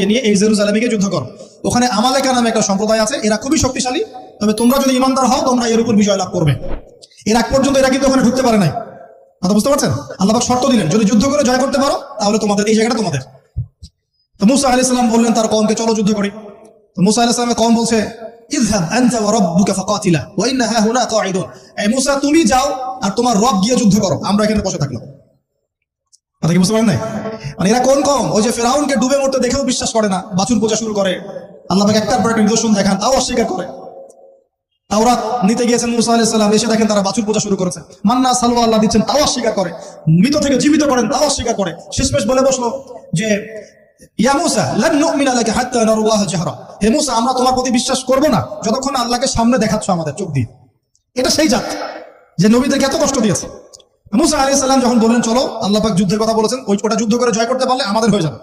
নিয়ে এই জেরুজালেমে গিয়ে যুদ্ধ করো। ওখানে আমালেকা নামে একটা সম্প্রদায় আছে, এরা খুবই শক্তিশালী, তবে তোমরা যদি ইমানদার হও তোমরা এর উপর বিজয় লাভ করবে। এর আগ পর্যন্ত এরা কিন্তু ওখানে ঢুকতে পারে নাই। কথা বুঝতে পারছেন? আল্লাহ পাক শর্ত দিলেন, যদি যুদ্ধ করে জয় করতে পারো তাহলে তোমাদের এই জায়গাটা তোমাদের। তো মুসা আলাইহিস সালাম বললেন তার কওমকে, চলো যুদ্ধ করি। তো মুসা আলাইহিস সালামের কওম বলছে, ইযহাব আনতা ওয়া রাব্বুকা ফাকাতিলা ওয়া ইন্না হাহুনা কাঈদুন। এই মুসা তুমি যাও আর তোমার রব গিয়ে যুদ্ধ করো, আমরা এখানে বসে থাকলাম। কথা কি বুঝতে পারেন নাই? মানে এরা কোন কওম? ওই যে ফিরআউনকে ডুবে মরতে দেখেও বিশ্বাস করে না, বাছুর পূজা শুরু করে, আল্লাহ পাক একটার পর একটা নিদর্শন দেখান তাও অস্বীকার করে। তাওরাত নিতে গিয়েছেন মুসা আলাইহিস সালাম, এসে দেখেন তারা বাছুর পূজা শুরু করেছে। মান্না সালওয়া আল্লাহ দিচ্ছেন তাও অস্বীকার করে, মৃত থেকে জীবিত করেন তাও অস্বীকার করে। শেষমেশ বলে বসলো যে ইয়া মুসা লান নুমিনা লাকা হাত্তা নারাল্লাহ জাহরা, হে মুসা আমরা তোমার প্রতি বিশ্বাস করব না যতক্ষণ আল্লাহকে সামনে দেখাচ্ছ আমাদের চোখ দিয়ে। এটা সেই জাত যে নবীদেরকে এত কষ্ট দিয়েছে। মুসা আলাইহিস সালাম যখন বললেন চলো, আল্লাহ পাক যুদ্ধের কথা বলেছেন, ওটা যুদ্ধ করে জয় করতে পারলে আমাদের হয়ে যাবে।